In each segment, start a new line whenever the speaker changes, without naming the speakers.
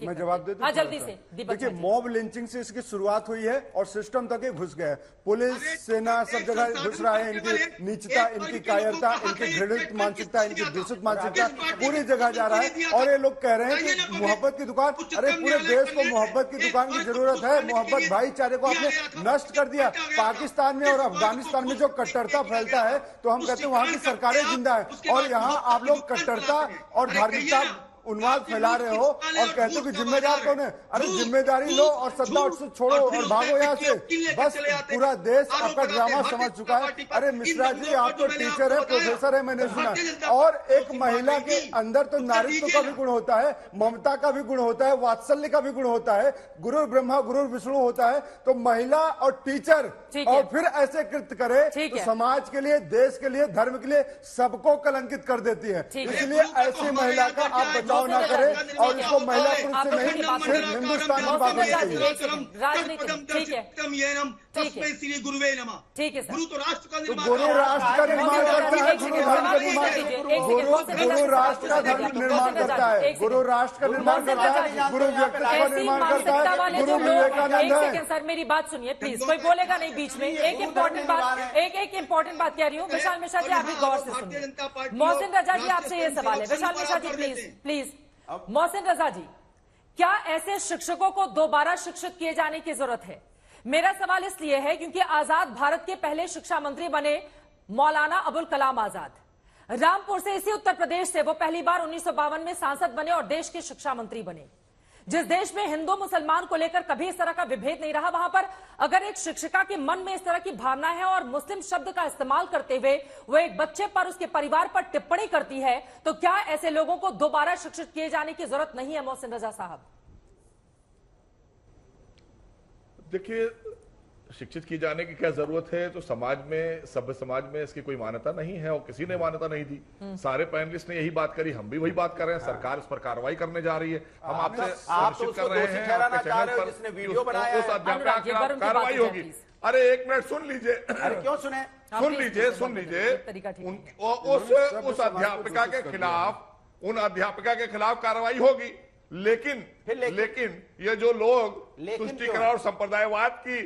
एक
मैं जवाब देता हूं।
जल्दी से
देखिए, मॉब लिंचिंग से इसकी शुरुआत हुई है और सिस्टम तक ही घुस गए। पुलिस, सेना सब जगह घुस रहा है। इनकी नीचता, इनकी कायरता, इनकी घृणित मानसिकता, इनकी दूषित मानसिकता पूरी जगह जा रहा है। और ये लोग कह रहे हैं कि मोहब्बत की दुकान, अरे पूरे देश को मोहब्बत की दुकान की जरूरत है। मोहब्बत, भाईचारे को आपने नष्ट कर दिया। पाकिस्तान में और अफगानिस्तान में जो कट्टरता फैलता है तो हम कहते हैं वहां की सरकारें जिंदा है, और यहाँ आप लोग कट्टरता और धार्मिकता उन्माद फैला रहे हो और कहते हो कि जिम्मेदार कौन है। अरे जिम्मेदारी लो और सत्ता से छोड़ो और भागो यहाँ से। बस पूरा देश आपका ड्रामा समझ चुका है। अरे मिश्रा जी, आप तो टीचर है, प्रोफेसर है, मैंने सुना। और एक महिला के अंदर तो नारित्व का भी गुण होता है, ममता का भी गुण होता है, वात्सल्य का भी गुण होता है, गुरु ब्रह्मा गुरु विष्णु होता है। तो महिला और टीचर और फिर ऐसे कृत्य करे तो समाज के लिए, देश के लिए, धर्म के लिए सबको कलंकित कर देती है। इसलिए ऐसी महिला का आप बचाव ना करें और इसको महिला पुरुष से नहीं, सिर्फ हिंदुस्तान की बात होनी चाहिए।
राजनीति ठीक है, ठीक है सर।
गुरु राष्ट्र का निर्माण करता है, गुरु धर्म का निर्माण, गुरु राष्ट्र का धर्म निर्माण करता है, गुरु राष्ट्र का निर्माण करता है, गुरु व्यक्तित्व का निर्माण करता है, गुरु विवेकानंद है।
सर मेरी बात सुनिए प्लीज, कोई बोलेगा नहीं बीच में। एक इम्पोर्टेंट बात कह रही हूँ। विशाल मिश्रा जी, आप भी गौर से सुनिए। मोहसिन रजा जी, आपसे ये सवाल है। विशाल मिश्रा जी प्लीज। मोहसिन रजा जी, क्या ऐसे शिक्षकों को दोबारा शिक्षित किए जाने की जरूरत है? मेरा सवाल इसलिए है क्योंकि आजाद भारत के पहले शिक्षा मंत्री बने मौलाना अबुल कलाम आजाद। रामपुर से, इसी उत्तर प्रदेश से वो पहली बार 1952 में सांसद बने और देश के शिक्षा मंत्री बने। जिस देश में हिंदू मुसलमान को लेकर कभी इस तरह का विभेद नहीं रहा, वहां पर अगर एक शिक्षिका के मन में इस तरह की भावना है और मुस्लिम शब्द का इस्तेमाल करते हुए वो एक बच्चे पर, उसके परिवार पर टिप्पणी करती है, तो क्या ऐसे लोगों को दोबारा शिक्षित किए जाने की जरूरत नहीं है? मोहसिन रजा साहब,
देखिए, शिक्षित किए जाने की क्या जरूरत है? तो समाज में, सभ्य समाज में इसकी कोई मान्यता नहीं है और किसी ने मान्यता नहीं दी। सारे पैनलिस्ट ने यही बात करी, हम भी वही बात कर रहे हैं। सरकार इस पर कार्रवाई करने जा रही है। हम आपसे सुनिश्चित कर रहे हैं आपके चैनल पर उस अध्यापक पर कार्रवाई होगी। अरे एक मिनट सुन लीजिए।
अरे क्यों सुने?
सुन लीजिए। उस अध्यापिका के खिलाफ, उन अध्यापिका के खिलाफ कार्रवाई होगी। लेकिन ये जो लोग तुष्टिकरण और संप्रदायवाद की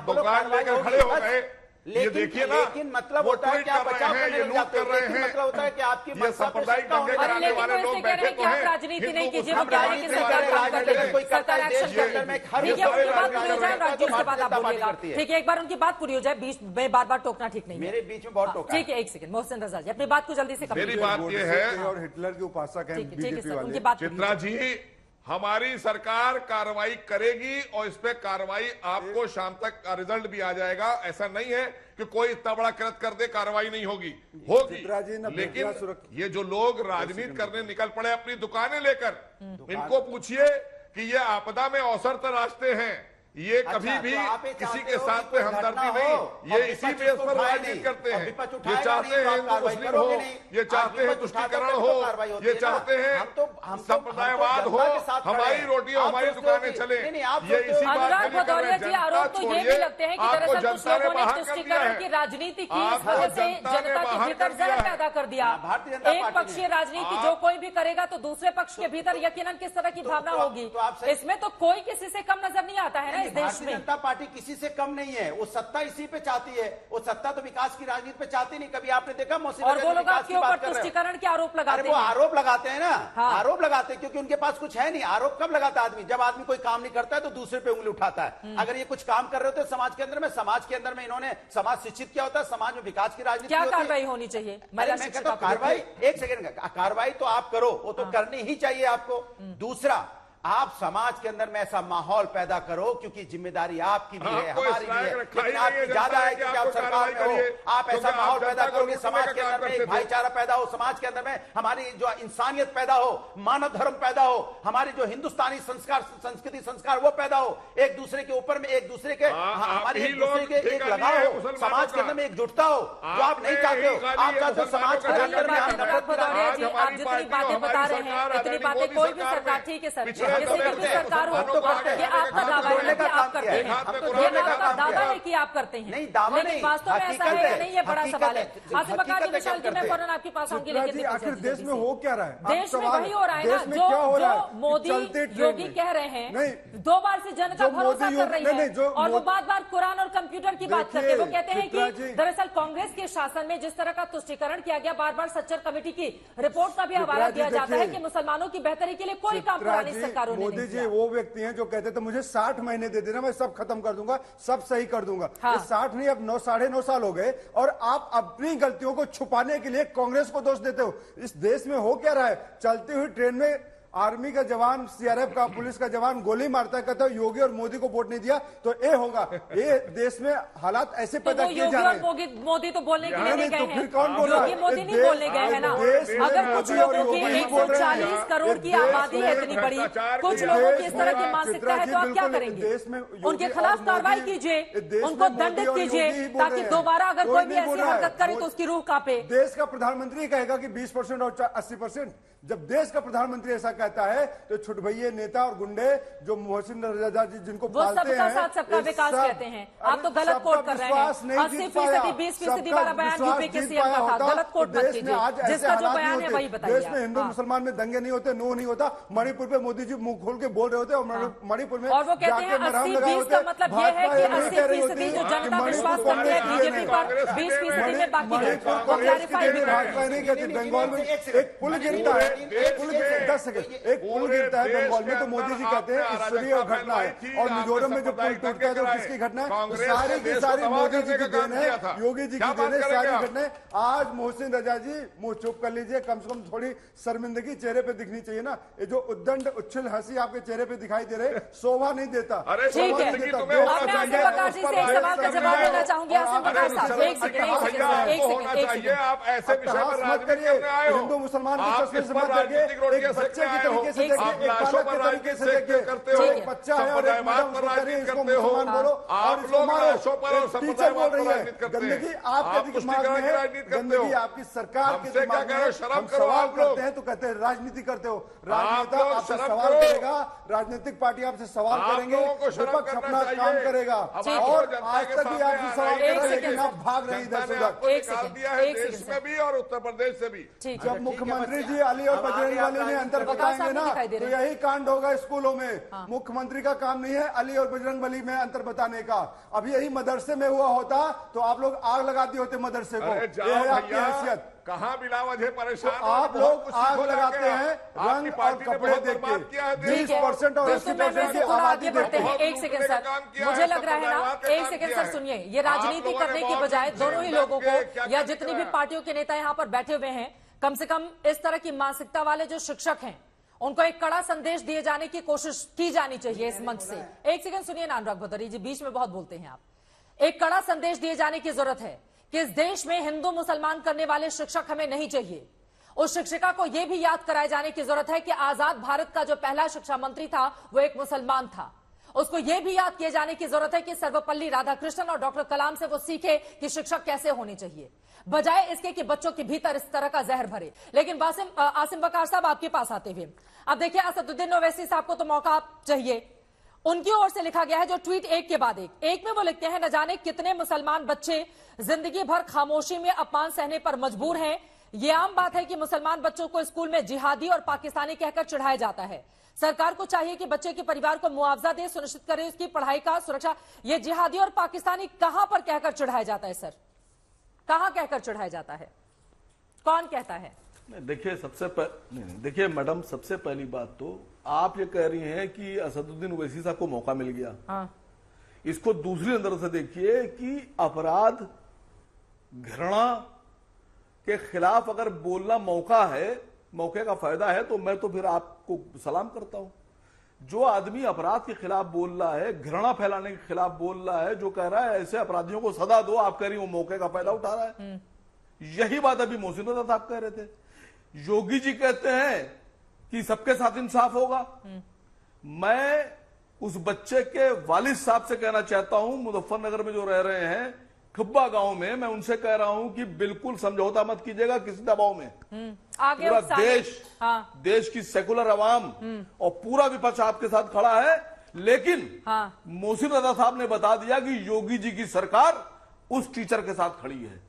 दुकान लेकर खड़े हो गए, ये देखिए ना,
लेकिन मतलब होता है कि आप बचाव करने लग जाते हो। मतलब होता है कि आपकी
ये सांप्रदायिक दंगे कराने वाले लोग बैठे तो हैं।
राजनीति नहीं कीजिए, वो कह रहे हैं कि सरकार काम कर रही है,
कोई
सरकार एक्शन कर रही है। ठीक है, उनकी बात पूरी हो जाए, राजीव से बात आप बोलिएगा। ठीक है, एक बार उनकी बात पूरी हो जाए, बीच में बार बार टोकना ठीक नहीं है।
मेरे बीच में बहुत टोका।
ठीक है, एक सेकंड। मोहसिन रजा जी, अपनी बात को जल्दी से
मेरी बात ये है,
और हिटलर के उपासक हैं बीजेपी वाले।
उनकी बात
चित्रा जी, हमारी सरकार कार्रवाई करेगी और इस पे कार्रवाई आपको शाम तक का रिजल्ट भी आ जाएगा। ऐसा नहीं है कि कोई इतना बड़ा कृत्य कर दे, कार्रवाई नहीं होगी। लेकिन ये जो लोग राजनीति करने निकल पड़े अपनी दुकानें लेकर, इनको पूछिए कि ये आपदा में अवसर तराशते हैं। ये कभी भी किसी के साथ में हमदर्दी नहीं, ये इसी बेस पर राजनीति करते हैं। ये चाहते हैं हिंदू मुस्लिम हो, ये चाहते हैं तुष्टिकरण हो, ये चाहते हैं संप्रदायवाद हो, हमारी रोटी हमारी दुकानें चले। ये इसी बात के लिए
जी आरोप तो ये भी लगते हैं कि दरअसल कुछ लोगों ने तुष्टिकरण की राजनीति की, इस वजह से जनता के भीतर जहर पैदा कर दिया। एक पक्षीय राजनीति जो कोई भी करेगा तो दूसरे पक्ष के भीतर यकीनन किस तरह की भावना होगी। इसमें तो कोई किसी से कम नजर नहीं आता है ना।
भारतीय जनता पार्टी किसी से कम नहीं है, वो सत्ता इसी पे चाहती है। वो सत्ता तो विकास की राजनीति पे चाहती नहीं। कभी आपने देखा मोहसिन
और वो लोग आपके ऊपर तुष्टिकरण के आरोप लगाते हैं?
वो आरोप लगाते हैं ना, आरोप लगाते हैं क्योंकि उनके पास कुछ है नहीं। आरोप कब लगाता है आदमी? जब आदमी कोई काम नहीं करता है तो दूसरे पे उंगली उठाता है। अगर ये कुछ काम कर रहे होते समाज के अंदर में इन्होंने समाज शिक्षित किया होता है, समाज में विकास की राजनीति।
क्या कार्रवाई होनी चाहिए?
मैं कहता हूं कार्रवाई, एक सेकंड, कार्रवाई तो आप करो, वो तो करनी ही चाहिए आपको। दूसरा, आप समाज के अंदर में ऐसा माहौल पैदा करो, क्योंकि जिम्मेदारी आपकी भी है, हमारी भी है, लेकिन आपकी ज्यादा है क्योंकि आप सरकार में हो। आप ऐसा माहौल पैदा करोगे समाज के अंदर में एक भाईचारा पैदा हो, समाज के अंदर में हमारी जो इंसानियत पैदा हो, मानव धर्म पैदा हो, हमारी जो हिंदुस्तानी संस्कार, संस्कृति, संस्कार वो पैदा हो। एक दूसरे के ऊपर में, एक दूसरे के, हमारी एक दूसरे के एक लगाव हो, समाज के अंदर में एकजुटता हो, जो आप नहीं चाहते हो। आप चाहते हो समाज के अंदर में
आप जितनी बातें बता रहे हैं, इतनी बातें कोई भी सरकार, ठीक है सर, किसी की भी सरकार हो, ये आपका दावा है कि आप चाहते
है।
हैं,
हाथ में
तो
कुरान
ये
लिखा था
दावा
आपका।
है कि आप करते हैं,
नहीं, दावा
लेकिन
नहीं,
वास्तव में ऐसा
हकीकत
है या
है,
नहीं, ये बड़ा
हकीकत
सवाल है।
है,
आसिम बकार जी,
हकीकत है,
विशाल जी, मैं
करते
फौरन आपके पास आऊंगी,
चित्रा
लेकिन
जी,
देखो
आखिर
जल्दी
देश
जल्दी
में
से।
हो क्या रहा है? अब
देश में
सवाल
वही हो रहा है ना,
देश में क्या हो रहा है?
जो मोदी
चलते ट्रेन
योगी
में।
कह रहे हैं,
नहीं,
2 बार से जनता
जो
भरोसा
मोदी
कर रही
नहीं,
है,
जो
और वो
मोदी-
बार-बार कुरान और कंप्यूटर की बात करते हैं। वो कहते हैं
चित्रा
कि
जी-
दरअसल कांग्रेस के शासन में जिस तरह का तुष्टीकरण किया गया, बार-बार सच्चर कमेटी की रिपोर्ट का भी हवाला
जी,
दिया जाता है
देखिए,
कि मुसलमानों की बेहतरी के लिए कोई काम
चित्रा
पुरानी
जी,
सरकारों ने
मोदी
नहीं
जी
किया।
वो व्यक्ति हैं जो कहते थे मुझे 60 महीने दे देना, मैं सब खत्म कर दूंगा, सब सही कर दूंगा।
हाँ।
ये 60 नहीं, अब 9 साढ़े 9 साल हो गए और आप अपनी गलतियों को छुपाने के लिए कांग्रेस को दोष देते हो। इस देश में हो क्या रहा है? चलती हुई ट्रेन में आर्मी का जवान, सीआरएफ का, पुलिस का जवान गोली मारता है, कहता है योगी और मोदी को वोट नहीं दिया तो ये होगा। ये देश में हालात ऐसे
तो
पैदा
वो
किए
योगी
जा
और
रहे हैं।
मोदी तो बोलने के लिए
नहीं,
नहीं
तो
गए
फिर
हैं,
कौन बोल रहा है?
योगी मोदी नहीं
देश-
बोलने गए हैं ना।
देश में
अगर कुछ
मोदी और
लोगों की
योगी ही बोल रहे हैं।
140 करोड़ की
देश
आबादी है
में
इतनी बड़ी,
भ्रष्टाचार
कुछ
की
लोगों की
देश
इस तरह की
में
मानसिकता है,
चित्रा
तो आप
जी,
क्या
बिल्कुल
करेंगे?
देश में योगी
उनके
और
खिलाफ
मोदी-
कार्रवाई कीजिए,
देश में
उनको
मोदी
दंडित
और
कीजिए,
योगी ही बोल
ताकि
रहे हैं।
दोबारा अगर कोई भी
नहीं
ऐसी
बोल रहा है।
हरकत करे तो उसकी रूह कांपे।
देश का प्रधानमंत्री कहेगा कि 20% और 80%। जब देश का प्रधानमंत्री ऐसा कहता है तो छुटभइये नेता और गुंडे जो मोहसिन रजा जी जिनको
वो
पालते
सबका
हैं,
साथ सबका
ये
विकास
सब-
कहते हैं। आप तो
अरे
गलत
सबका
कोट कर रहे हैं।
विश्वास नहीं
80%
जीत पाया।
20%
सबका
वाला बयान
विश्वास
यूपी के
जीत
सीएम का
पाया
था।
होता
गलत कोट
तो
मत
देश में आज
कीजिए,
ऐसे
जिसका जो
हालात
बयान
नहीं
है
होते।
वही बताइए।
देश में हिंदू
हाँ।
मुसलमान में दंगे नहीं होते, नो नहीं होता। मणिपुर पे मोदी जी मुंह खोल के बोल रहे होते और मणिपुर में
और वो कहते हैं
जाके मरहम
80-20
लगाए
का
होते।
मतलब ये है
भाजपा
कि
ये नहीं कह रही
80%
होती
जो
कि
जनता
मणिपुर
विश्वास
को
करती है
कांग्रेस
बीजेपी
ने-
पर, 20% में बाकी है।
मणिपुर
वो
कांग्रेस की
क्लैरिफाई भी
देन
करें।
भाजपा नहीं कहती। बंगाल में एक पुल गिरता है, एक पुल 10 सेकंड, एक पुल गिरता है बंगाल में तो मोदी जी कहते हैं ईश्वरीय घटना है। और मिजोरम में जो पुल टूटता है तो किसकी घटना है? तो सारी की सारी मोदी जी की देन है, योगी जी की देन है, सारी घटनाएं। आज मोहसिन रजा जी मुंह चुप कर लीजिए, कम से कम थोड़ी शर्मिंदगी चेहरे पे दिखनी चाहिए ना। ये जो उद्दंड उच्छल हंसी आपके चेहरे पे दिखाई दे रहे, शोभा नहीं देता।
अरे
ठीक है।
शर्मिंदगी तुम्हें
अब
होना
मैं आसिम
चाहिए।
बकार जी से एक सवाल का जवाब देना चाहूंगी। आसिम बकार साहब, एक सेकंड,
भैया आपको होना चाहिए, आप ऐसे विषय पर
मत
राजनीति
करिए,
करने आए हो।
हिंदू मुसलमान की
आप
तस्वीर
इस
से
पर
मत देखिए,
राजनीतिक रोटियां
एक बच्चे की
सेकने आए हो।
तरीके से देखिए,
आप
एक
लाशों
बालक
पर
के तरीके से
राजनीति
देखिए।
करते हो,
एक बच्चा है और एक
संप्रदायवाद
मैडम
पर
उसको
राजनीति
करिए, इसको
करते हो।
मुसलमान बोलो और
आप
इसको
लोग
मारो।
लाशों पर और
एक टीचर बोल
संप्रदायवाद पर
रही है
राजनीति करते हैं।
गंदगी आपके
आप
दिमाग
पुष्टिकरण
में
की
है,
राजनीति करते हो।
गंदगी आपकी सरकार के
हमसे क्या
दिमाग
कह
में
रहे हो?
है।
शर्म
हम
करो
सवाल
आप लोग।
करते हैं तो कहते हैं राजनीति करते हो। राजनेता
लोग
आपसे
शर्म
सवाल
करो।
करेगा, राजनीतिक पार्टी आपसे सवाल
आप
करेंगे,
लोगों को शर्म
विपक्ष
करना
अपना
चाहिए।
काम करेगा।
अब
और
जनता
आज
के
तक भी
सामने
आपसे
आ
सवाल
रही है,
कर रहे हैं,
एक
लेकिन आप भाग रहे हैं
जनता
इधर
ने
से
आपको
एक
निकाल
सेकंड,
दिया है,
एक
देश
सेकंड
में भी और उत्तर प्रदेश से भी।
ठीक
जब
है।
मुख्यमंत्री जी अली और बजरंग बली में अंतर
वकार
बताएंगे
साहब
ना
नहीं दिखाई दे
तो
रहे।
यही कांड होगा स्कूलों में। मुख्यमंत्री का काम नहीं है अली और बजरंग बली में अंतर बताने का। अब यही मदरसे में हुआ होता तो आप लोग आग लगा दिए होते मदरसे को।
अरे
ये है
जाओ
आपकी
भैया,
हैसियत।
कहाँ बिला वजह
तो
परेशान हो,
आप
बहुत
लोग
कुछ
आग
सीखो
लगाते
जाके।
हैं
आपकी
रंग और
पार्टी ने
कपड़े
बहुत
देख
बर्बाद
के।
किया है देश।
20% और
दोस्तों, मैं
80% की
थोड़ा
आबादी
आगे बढ़ते
देखते
हैं।
हैं।
एक सेकंड
लूटने का
सर,
काम किया
मुझे
है,
लग रहा है ना,
संप्रदायवाद का
एक
काम
सेकंड
किया
सर
है।
सुनिए, ये
आप
राजनीति
लोगों ने
करने की
बहुत
बजाय
कुछ
दोनों ही
बैठ
लोगों
के
को
क्या
या
क्या
जितनी
किया
भी
है।
पार्टियों के नेता यहाँ पर बैठे हुए हैं, कम से कम इस तरह की मानसिकता वाले जो शिक्षक हैं उनको एक कड़ा संदेश दिए जाने की कोशिश की जानी चाहिए इस मंच से। एक सेकंड सुनिए ना अनुराग भदौरिया जी, बीच में बहुत बोलते हैं आप। एक कड़ा संदेश दिए जाने की जरूरत है कि इस देश में हिंदू मुसलमान करने वाले शिक्षक हमें नहीं चाहिए। उस शिक्षिका को यह भी याद कराए जाने की जरूरत है कि आजाद भारत का जो पहला शिक्षा मंत्री था वो एक मुसलमान था। उसको यह भी याद किए जाने की जरूरत है कि सर्वपल्ली राधाकृष्णन और डॉक्टर कलाम से वो सीखे कि शिक्षक कैसे होने चाहिए, बजाय इसके कि बच्चों के भीतर इस तरह का जहर भरे। लेकिन आसिम बकार साहब, आपके पास आते हुए अब देखिए, असदुद्दीन ओवैसी साहब को तो मौका चाहिए। उनकी ओर से लिखा गया है जो ट्वीट एक के बाद एक में वो लिखते हैं, न जाने कितने मुसलमान बच्चे जिंदगी भर खामोशी में अपमान सहने पर मजबूर हैं। ये आम बात है कि मुसलमान बच्चों को स्कूल में जिहादी और पाकिस्तानी कहकर चिढ़ाया जाता है। सरकार को चाहिए कि बच्चे के परिवार को मुआवजा दे, सुनिश्चित करे उसकी पढ़ाई का सुरक्षा। ये जिहादी और पाकिस्तानी कहां पर कहकर चिढ़ाया जाता है सर? कहां कहकर चिढ़ाया जाता है? कौन कहता है?
देखिए देखिए मैडम, सबसे पहली बात तो आप ये कह रही हैं कि असदुद्दीन ओवैसी साहब को मौका मिल गया।
हाँ।
इसको दूसरी नजर से देखिए कि अपराध घृणा के खिलाफ अगर बोलना मौका है, मौके का फायदा है, तो मैं तो फिर आपको सलाम करता हूं। जो आदमी अपराध के खिलाफ बोल रहा है, घृणा फैलाने के खिलाफ बोल रहा है, जो कह रहा है ऐसे अपराधियों को सजा दो, आप कह रही हो मौके का फायदा उठा रहा है। यही बात अभी मोहसिन रजा साहब कह रहे थे। योगी जी कहते हैं कि सबके साथ इंसाफ होगा। मैं उस बच्चे के वालिद साहब से कहना चाहता हूं, मुजफ्फरनगर में जो रह रहे हैं, खब्बा गांव में, मैं उनसे कह रहा हूं कि बिल्कुल समझौता मत कीजिएगा किसी दबाव में।
आगे
पूरा
उकसाने-
देश,
हाँ।
देश की सेकुलर अवाम और पूरा विपक्ष आपके साथ खड़ा है, लेकिन
हाँ।
मोहसिन रजा साहब ने बता दिया कि योगी जी की सरकार उस टीचर के साथ खड़ी है।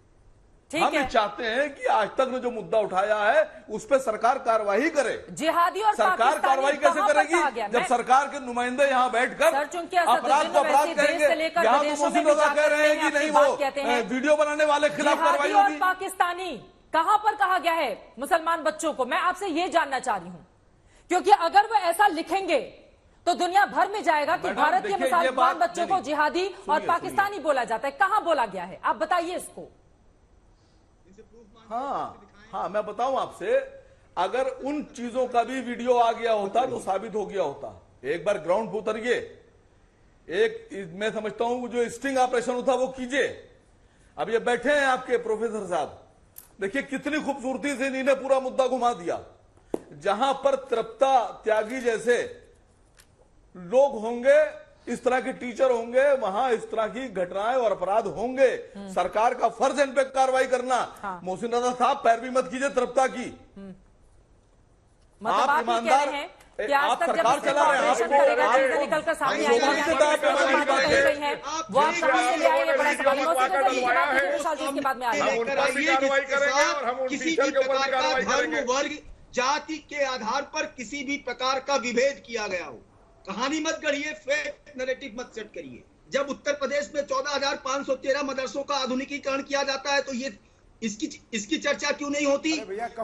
ठीक
हम
है।
ये चाहते हैं कि आज तक ने जो मुद्दा उठाया है उस पर सरकार कार्रवाई करे।
जिहादी और
सरकार
पाकिस्तानी
कार्रवाई कैसे
कहां पर
करेगी
कहा गया?
जब सरकार के नुमाइंदे यहाँ बैठकर
सर, चूंकि
अपराध को अपराध कहेंगे। यहाँ तो मोहसिन रजा कह रहे हैं कि नहीं, वो वीडियो बनाने वाले खिलाफ कार्रवाई
जिहादी और
होगी।
पाकिस्तानी कहां पर कहा गया है मुसलमान बच्चों को? मैं आपसे ये जानना चाह रही हूं, क्योंकि अगर वो ऐसा लिखेंगे तो दुनिया भर में जाएगा कि
मैडम,
भारत के
देखिए, ये
मुसलमान
बात-
बच्चों को जिहादी और पाकिस्तानी बोला जाता है। कहां बोला गया है? आप बताइए इसको।
हाँ, मैं बताऊं आपसे, अगर उन चीजों का भी वीडियो आ गया होता तो साबित हो गया होता। एक बार ग्राउंड पर उतरिए, मैं समझता हूं जो स्टिंग ऑपरेशन था वो कीजिए। अब ये बैठे हैं आपके प्रोफेसर साहब, देखिए कितनी खूबसूरती से इन्होंने पूरा मुद्दा घुमा दिया। जहां पर तृप्ता त्यागी जैसे लोग होंगे, इस तरह के टीचर होंगे, वहां इस तरह की घटनाएं और अपराध होंगे। सरकार का फर्ज है इन पे कार्रवाई करना।
हाँ।
मोहसिन रजा साहब पैरवी मत कीजिए तृप्ता की।
मतलब आप ये कह रहे हैं कि आज
आप
तक जब
सरकार
इससे
चला रहे हैं,
ऑपरेशन
आपको-
करेगा, चीजें निकलकर सामने आएगी, वो आप कहां से ले आए? ये बड़ा सवाल है। मोहसिन रजा जी की बात कीजिए, विशाल जी, इसके बाद में आएगा।
हम उन पर भी कार्रवाई करेंगे और हम उन
किसी
टीचर
भी
के ऊपर भी
प्रकार का
कार्रवाई
धर्म,
करेंगे।
वर्ग, जाति के आधार पर किसी भी प्रकार का विभेद किया गया हो, कहानी मत गढ़िए, फेक नैरेटिव मत सेट करिए। जब उत्तर प्रदेश में 14,513 मदरसों का आधुनिकीकरण किया जाता है तो ये इसकी चर्चा क्यों नहीं होती?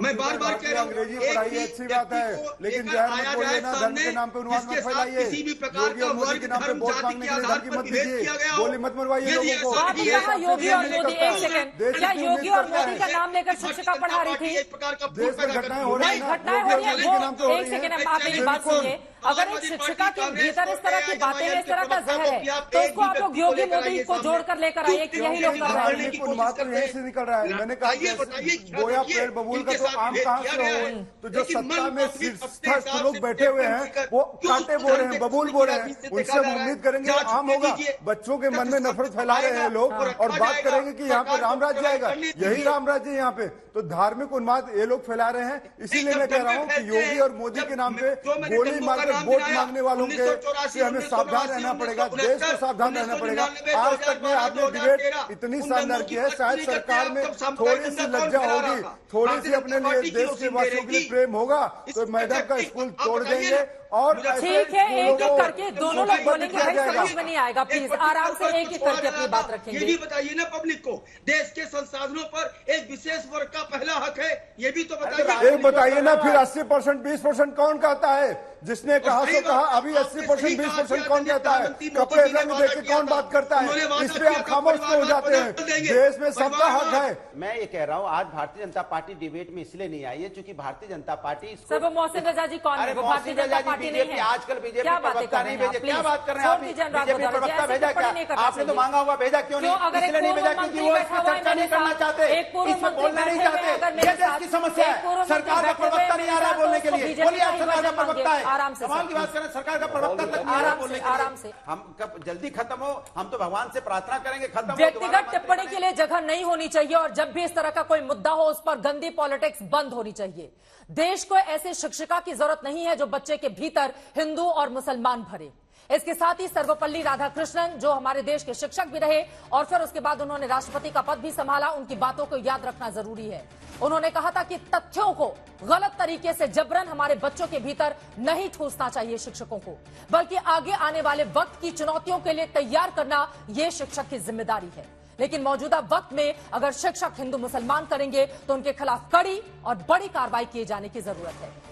मैं बार बार कह रहा हूँ,
अंग्रेजी पढ़ाई अच्छी बात है, लेकिन जहर मत बोलिए ना, धर्म के नाम पे उन्माद मत फैलाइए।
किसी भी प्रकार का
मोदी
वर्ग,
के नाम पे
धर्म,
वोट
जाति
मांगने
के
के लिए
आधार
धमकी
पर
मत
विभेद
दीजिए,
किया गया हो।
गोली मत मरवाइए
यदि
लोगों को।
ऐसा
आप
नहीं
देश
कहा
आपसे
योगी और
नहीं
मोदी,
करता
एक
है।
सेकंड,
देश
क्या
की
योगी
उम्मीद
और
करता
मोदी
है।
का नाम लेकर शिक्षिका पढ़ा रही थी?
देश में घटनाएं हो रही है,
घटनाएं हो रही है,
योगी और मोदी के नाम पे हो
एक
रही है।
सेकंड, आप मेरी बात
बिल्कुल।
सुनिए। अगर एक शिक्षिका के भीतर इस तरह की बातें हैं, इस तरह का जहर है, तो उसको आप लोग योगी मोदी को जोड़कर लेकर आइए कि यही लोग कर रहे हैं।
धार्मिक उन्माद तो यहीं से निकल रहा है। मैंने कहा गोया पेड़ बबूल का तो आम कहां से हो? तो जो सत्ता में शीर्षस्थ लोग बैठे हुए हैं वो कांटे बोल रहे हैं, बबूल बोल रहे हैं। उनसे हम उम्मीद करेंगे आम होगा। बच्चों के मन में नफरत फैला रहे हैं लोग और बात करेंगे कि यहाँ पे राम राज्य आएगा। यही राम राज्य है यहाँ पे। तो धार्मिक उन्माद ये लोग फैला रहे हैं। इसीलिए मैं कह रहा हूँ कि योगी और मोदी के नाम पे गोली मारकर वोट मांगने वालों के से हमें सावधान रहना पड़ेगा, देश को सावधान रहना पड़ेगा। आज तक में आपने डिबेट इतनी शानदार की है, शायद सरकार में थोड़ी सी लज्जा होगी, थोड़ी सी अपने लिए देश के वासियों के लिए प्रेम होगा तो मैडम का स्कूल तोड़ देंगे। और
ठीक है, एक एक करके दोनों लोग बोलेंगे, भाई समझ में नहीं आएगा, प्लीज आराम से एक एक करके अपनी बात
ये
रखेंगे।
भी बताइए ना पब्लिक को, देश के संसाधनों पर एक विशेष वर्ग का पहला हक है, ये भी तो बताइए।
एक बताइए ना, फिर 80% 20% कौन कहता है? जिसने कहा सो कहा। अभी 80% 20% कौन कहता है? कपड़े रंग देख के कौन बात करता है? इस पे आप खामोश क्यों हो जाते हैं? देश में सबका हक है।
मैं ये कह रहा हूँ, आज भारतीय जनता पार्टी डिबेट में इसलिए नहीं आई है क्योंकि भारतीय जनता पार्टी
सर, वो मोहसिन रजा जी कौन है? वो भारतीय जनता पार्टी नहीं है।
आजकल बीजेपी
क्या बातें
प्रवक्ता
कर
नहीं
रहे हैं
भेजे।
आप?
क्या
प्लीज
बात कर रहे हैं आप?
छोड़ दीजिए अनुराग
बीजेपी
बदौरिया,
प्रवक्ता
ऐसे
भेजा
टिप्पणी
क्या?
नहीं करना
आपने तो
चाहिए।
मांगा हुआ भेजा क्यों नहीं?
अगर एक
इसलिए नहीं
पूर्व
भेजा क्योंकि
मंत्री
वो
बैठा
इसमें
हुआ है
चर्चा नहीं
मेरे
करना
साथ,
चाहते,
एक पूर्व
इसमें
मंत्री
बोलना नहीं
बैठे हुए
चाहते।
अगर मेरे
ये देश
साथ,
की समस्या
एक पूर्व
है।
मंत्री
सरकार का
बैठे हुए
प्रवक्ता नहीं आ रहा है
मेरे
बोलने
साथ,
के
तो
लिए।
बीजेपी
बोलिए,
का
आप
ही
सरकार का
वर्जन
प्रवक्ता है।
मांगिए। आराम से
कमाल
सर।
की बात करें, सरकार का प्रवक्ता तक नहीं आ रहा बोलने के लिए।
आराम से।
हम कब जल्दी खत्म हो, हम तो भगवान से प्रार्थना करेंगे खत्म हो।
व्यक्तिगत टिप्पणी के लिए जगह नहीं होनी चाहिए और जब भी इस तरह का कोई मुद्दा हो उस पर गंदी पॉलिटिक्स बंद होनी चाहिए। देश को ऐसे शिक्षिका की जरूरत नहीं है जो बच्चे के भीतर हिंदू और मुसलमान भरे। इसके साथ ही सर्वपल्ली राधाकृष्णन जो हमारे देश के शिक्षक भी रहे और फिर उसके बाद उन्होंने राष्ट्रपति का पद भी संभाला, उनकी बातों को याद रखना जरूरी है। उन्होंने कहा था कि तथ्यों को गलत तरीके से जबरन हमारे बच्चों के भीतर नहीं ठूसना चाहिए शिक्षकों को, बल्कि आगे आने वाले वक्त की चुनौतियों के लिए तैयार करना यह शिक्षक की जिम्मेदारी है। लेकिन मौजूदा वक्त में अगर शिक्षक हिंदू मुसलमान करेंगे तो उनके खिलाफ कड़ी और बड़ी कार्रवाई किए जाने की जरूरत है।